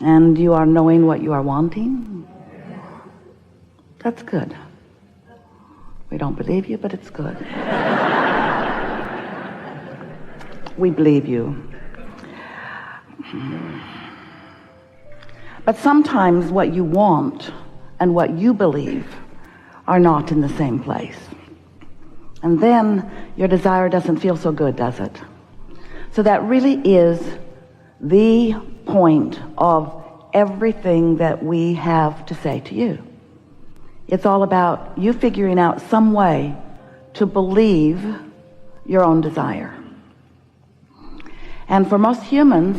And you are knowing what you are wanting? That's good. We don't believe you, but it's good. We believe you. But sometimes what you want and what you believe are not in the same place. And then your desire doesn't feel so good, does it? So that really is the point of everything that we have to say to you. It's all about you figuring out some way to believe your own desire. And for most humans,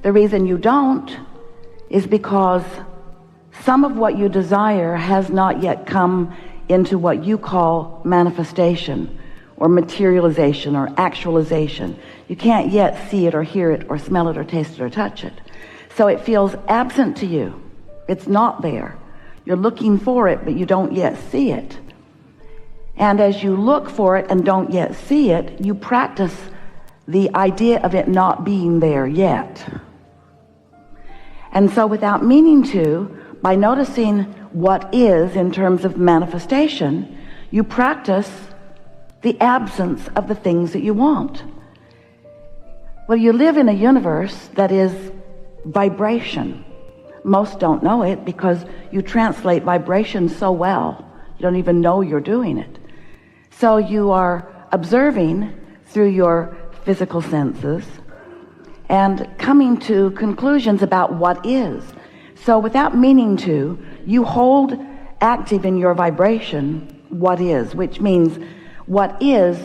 the reason you don't is because some of what you desire has not yet come into what you call manifestation or materialization or actualization. You can't yet see it or hear it or smell it or taste it or touch it. So it feels absent to you. It's not there. You're looking for it, but you don't yet see it. And as you look for it and don't yet see it, you practice the idea of it not being there yet. And so without meaning to, by noticing what is in terms of manifestation, you practice the absence of the things that you want. Well, you live in a universe that is vibration. Most don't know it because you translate vibration so well, you don't even know you're doing it. So you are observing through your physical senses and coming to conclusions about what is. So without meaning to, you hold active in your vibration what is, which means what is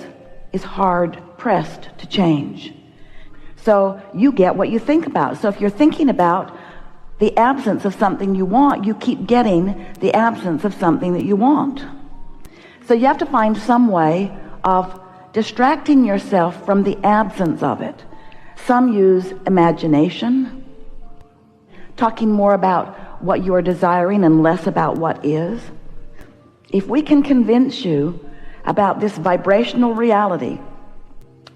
hard pressed to change. So you get what you think about. So if you're thinking about the absence of something you want, you keep getting the absence of something that you want. So you have to find some way of distracting yourself from the absence of it. Some use imagination, talking more about what you are desiring and less about what is. If we can convince you about this vibrational reality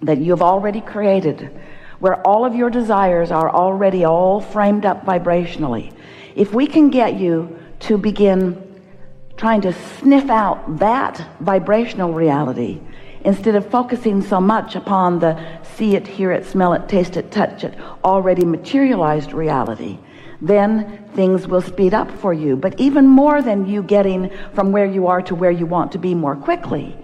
that you've already created, where all of your desires are already all framed up vibrationally, if we can get you to begin trying to sniff out that vibrational reality instead of focusing so much upon the see it, hear it, smell it, taste it, touch it, already materialized reality, then things will speed up for you. But even more than you getting from where you are to where you want to be more quickly,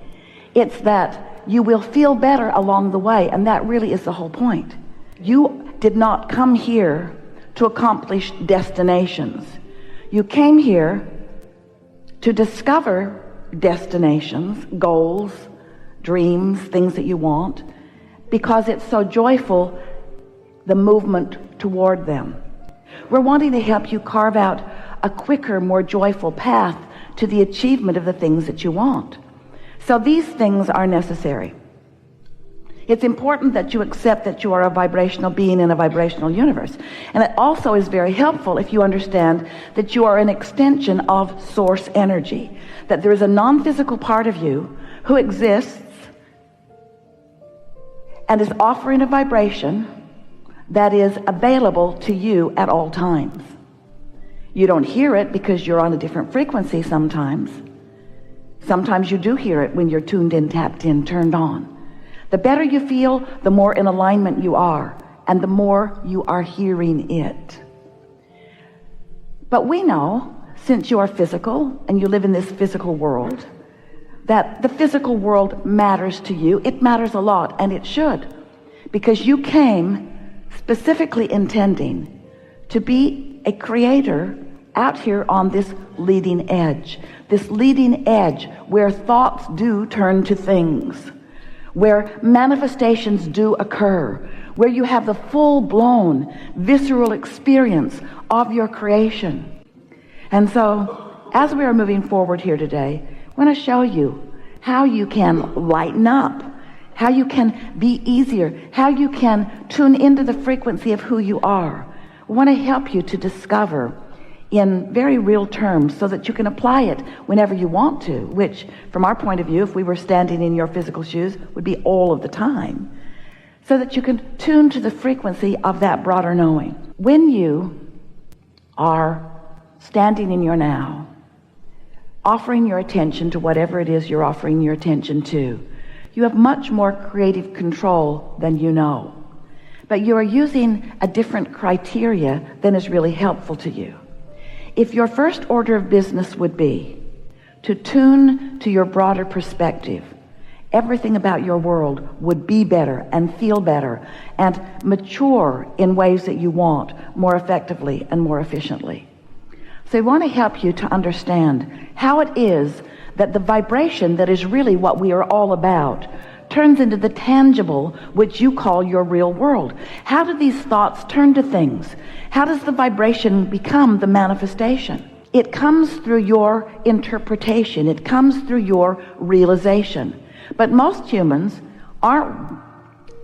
it's that you will feel better along the way, and that really is the whole point. You did not come here to accomplish destinations. You came here to discover destinations, goals, dreams, things that you want, because it's so joyful, the movement toward them. We're wanting to help you carve out a quicker, more joyful path to the achievement of the things that you want. So these things are necessary. It's important that you accept that you are a vibrational being in a vibrational universe. And it also is very helpful if you understand that you are an extension of source energy, that there is a non-physical part of you who exists and is offering a vibration that is available to you at all times. You don't hear it because you're on a different frequency sometimes. Sometimes you do hear it when you're tuned in, tapped in, turned on. The better you feel, the more in alignment you are, and the more you are hearing it. But we know, since you are physical and you live in this physical world, that the physical world matters to you. It matters a lot, and it should, because you came specifically intending to be a creator out here on this leading edge where thoughts do turn to things, where manifestations do occur, where you have the full-blown visceral experience of your creation. And so as we are moving forward here today, I want to show you how you can lighten up, how you can be easier, how you can tune into the frequency of who you are. I want to help you to discover in very real terms so that you can apply it whenever you want to, which from our point of view, if we were standing in your physical shoes, would be all of the time, so that you can tune to the frequency of that broader knowing. When you are standing in your now, offering your attention to whatever it is you're offering your attention to, you have much more creative control than you know. But you are using a different criteria than is really helpful to you. If your first order of business would be to tune to your broader perspective, everything about your world would be better and feel better and mature in ways that you want more effectively and more efficiently. So I want to help you to understand how it is that the vibration that is really what we are all about turns into the tangible, which you call your real world. How do these thoughts turn to things? How does the vibration become the manifestation? It comes through your interpretation. It comes through your realization. But most humans aren't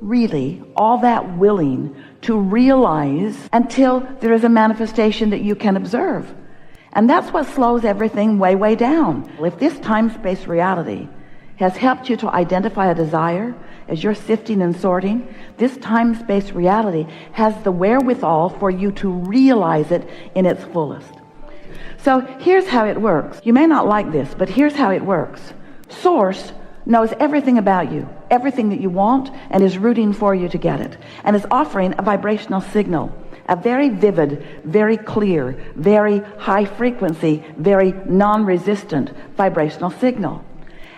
really all that willing to realize until there is a manifestation that you can observe. And that's what slows everything way, way down. If this time-space reality has helped you to identify a desire as you're sifting and sorting, this time-space reality has the wherewithal for you to realize it in its fullest. So here's how it works. You may not like this, but here's how it works. Source knows everything about you, everything that you want, and is rooting for you to get it, and is offering a vibrational signal, a very vivid, very clear, very high frequency, very non-resistant vibrational signal.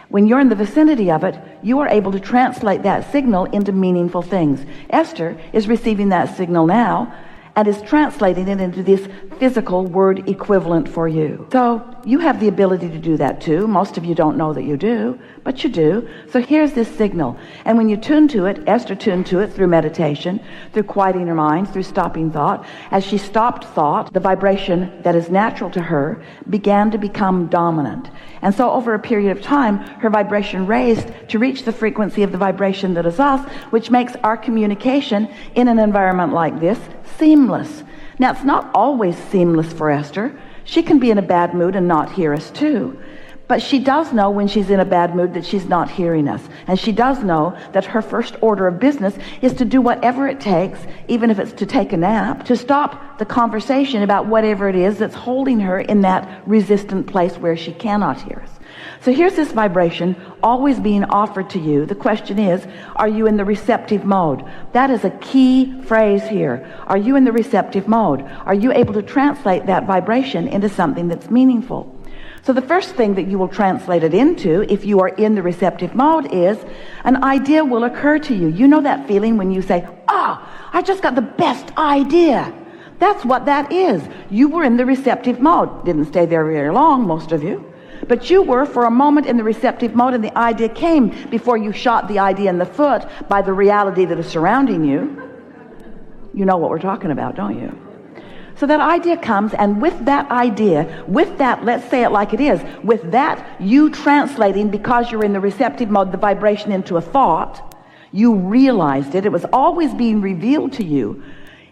When you're in the vicinity of it, you are able to translate that signal into meaningful things. Esther is receiving that signal now and is translating it into this physical word equivalent for you. So you have the ability to do that too. Most of you don't know that you do, but you do. So here's this signal. And when you tune to it, Esther tuned to it through meditation, through quieting her mind, through stopping thought. As she stopped thought, the vibration that is natural to her began to become dominant. And so over a period of time, her vibration raised to reach the frequency of the vibration that is us, which makes our communication in an environment like this seamless. Now, it's not always seamless for Esther. She can be in a bad mood and not hear us too. But she does know when she's in a bad mood that she's not hearing us. And she does know that her first order of business is to do whatever it takes, even if it's to take a nap, to stop the conversation about whatever it is that's holding her in that resistant place where she cannot hear us. So here's this vibration always being offered to you. The question is, are you in the receptive mode? That is a key phrase here. Are you in the receptive mode? Are you able to translate that vibration into something that's meaningful? So the first thing that you will translate it into, if you are in the receptive mode, is an idea will occur to you. You know that feeling when you say, I just got the best idea. That's what that is. You were in the receptive mode. Didn't stay there very long, most of you. But you were for a moment in the receptive mode, and the idea came before you shot the idea in the foot by the reality that is surrounding you. You know what we're talking about, don't you? So that idea comes, and with that idea, with that, let's say it like it is, with that you translating, because you're in the receptive mode, the vibration into a thought, you realized it. It was always being revealed to you.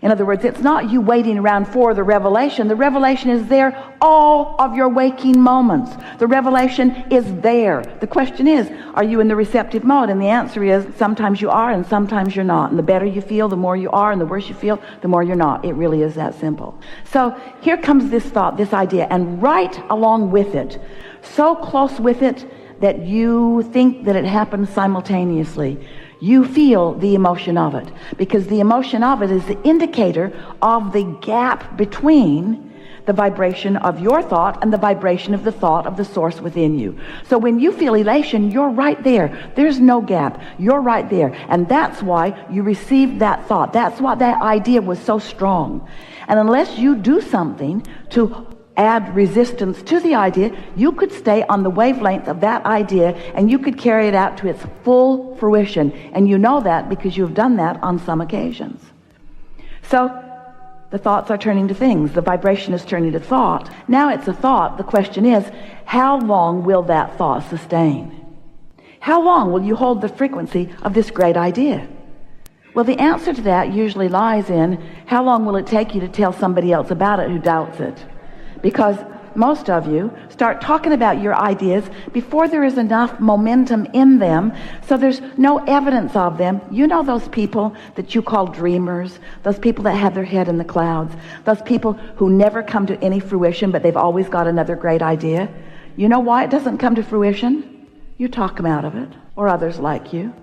In other words, it's not you waiting around for the revelation. The revelation is there all of your waking moments. The revelation is there. The question is, are you in the receptive mode? And the answer is, sometimes you are and sometimes you're not. And the better you feel, the more you are, and the worse you feel, the more you're not. It really is that simple. So here comes this thought, this idea, and right along with it, so close with it that you think that it happens simultaneously. You feel the emotion of it, because the emotion of it is the indicator of the gap between the vibration of your thought and the vibration of the thought of the source within you. So when you feel elation, you're right there. There's no gap. You're right there. And that's why you received that thought. That's why that idea was so strong. And unless you do something to add resistance to the idea, you could stay on the wavelength of that idea and you could carry it out to its full fruition. And you know that because you've done that on some occasions. So the thoughts are turning to things. The vibration is turning to thought. Now it's a thought. The question is, how long will that thought sustain? How long will you hold the frequency of this great idea? Well, the answer to that usually lies in, how long will it take you to tell somebody else about it who doubts it? Because most of you start talking about your ideas before there is enough momentum in them, so there's no evidence of them. You know those people that you call dreamers, those people that have their head in the clouds, those people who never come to any fruition, but they've always got another great idea. You know why it doesn't come to fruition? You talk them out of it, or others like you.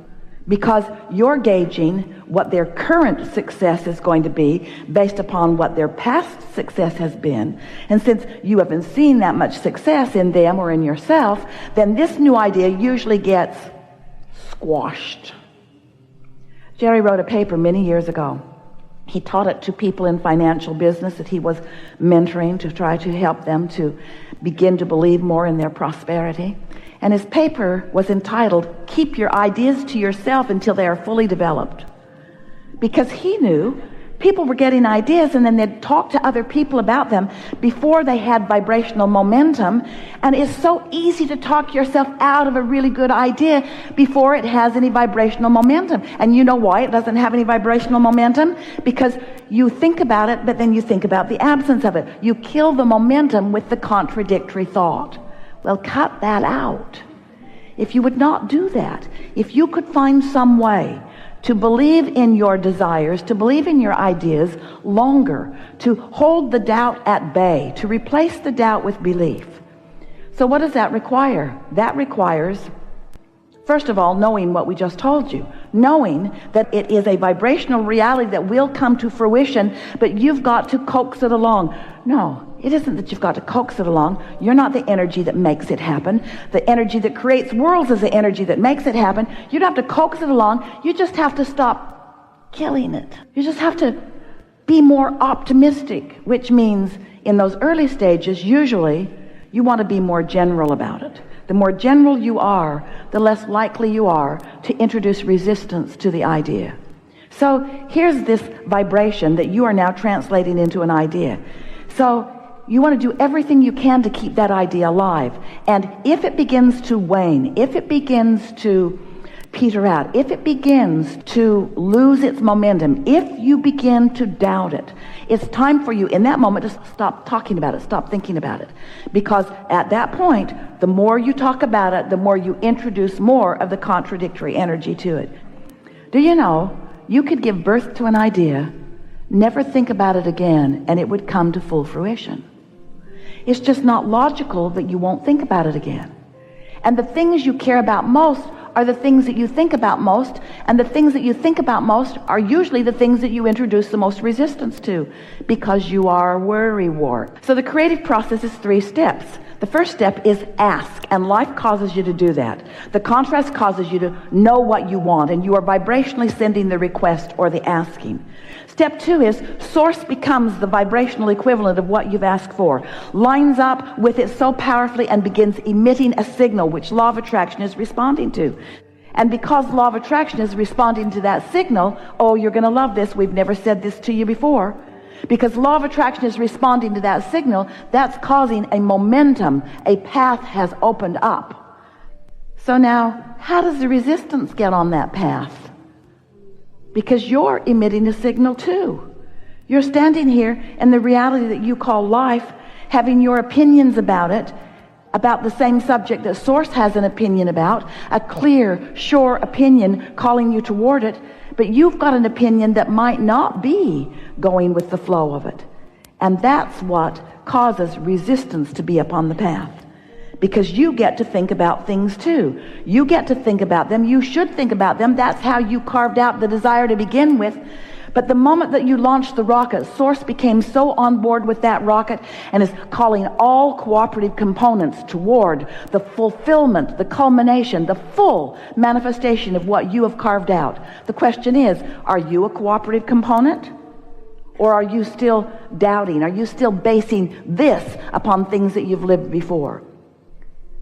Because you're gauging what their current success is going to be based upon what their past success has been. And since you haven't seen that much success in them or in yourself, then this new idea usually gets squashed. Jerry wrote a paper many years ago. He taught it to people in financial business that he was mentoring to try to help them to begin to believe more in their prosperity. And his paper was entitled, "Keep Your Ideas to Yourself Until They Are Fully Developed." Because he knew people were getting ideas and then they'd talk to other people about them before they had vibrational momentum. And it's so easy to talk yourself out of a really good idea before it has any vibrational momentum. And you know why it doesn't have any vibrational momentum? Because you think about it, but then you think about the absence of it. You kill the momentum with the contradictory thought. Well, cut that out. If you would not do that, if you could find some way to believe in your desires, to believe in your ideas longer, to hold the doubt at bay, to replace the doubt with belief. So what does that require? That requires, first of all, knowing what we just told you, knowing that it is a vibrational reality that will come to fruition, but you've got to coax it along. No, it isn't that you've got to coax it along. You're not the energy that makes it happen. The energy that creates worlds is the energy that makes it happen. You don't have to coax it along. You just have to stop killing it. You just have to be more optimistic, which means in those early stages, usually you want to be more general about it. The more general you are, the less likely you are to introduce resistance to the idea. So here's this vibration that you are now translating into an idea. So you want to do everything you can to keep that idea alive. And if it begins to wane, if it begins to peter out, if it begins to lose its momentum, if you begin to doubt it, it's time for you in that moment to stop talking about it, stop thinking about it. Because at that point, the more you talk about it, the more you introduce more of the contradictory energy to it. Do you know, you could give birth to an idea, never think about it again, and it would come to full fruition. It's just not logical that you won't think about it again. And the things you care about most are the things that you think about most, and the things that you think about most are usually the things that you introduce the most resistance to, because you are worrywart. So the creative process is 3 steps. The first step is ask, and life causes you to do that. The contrast causes you to know what you want, and you are vibrationally sending the request or the asking. Step 2 is source becomes the vibrational equivalent of what you've asked for, lines up with it so powerfully and begins emitting a signal which law of attraction is responding to. And because law of attraction is responding to that signal, oh, you're going to love this, we've never said this to you before. Because law of attraction is responding to that signal, that's causing a momentum, a path has opened up. So now, how does the resistance get on that path? Because you're emitting a signal too. You're standing here in the reality that you call life, having your opinions about it, about the same subject that Source has an opinion about, a clear, sure opinion calling you toward it, but you've got an opinion that might not be going with the flow of it. And that's what causes resistance to be upon the path. Because you get to think about things too. You get to think about them. You should think about them. That's how you carved out the desire to begin with. But the moment that you launched the rocket, Source became so on board with that rocket and is calling all cooperative components toward the fulfillment, the culmination, the full manifestation of what you have carved out. The question is, are you a cooperative component? Or are you still doubting? Are you still basing this upon things that you've lived before?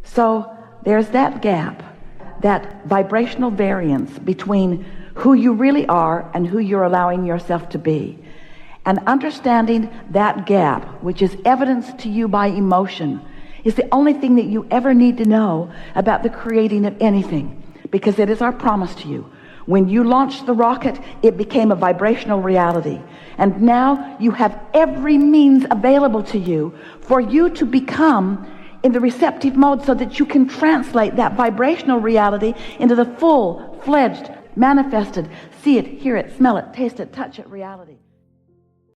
So there's that gap, that vibrational variance between who you really are and who you're allowing yourself to be. And understanding that gap, which is evidenced to you by emotion, is the only thing that you ever need to know about the creating of anything, because it is our promise to you. When you launched the rocket, it became a vibrational reality. And now you have every means available to you for you to become in the receptive mode so that you can translate that vibrational reality into the full-fledged, manifested, see it, hear it, smell it, taste it, touch it reality.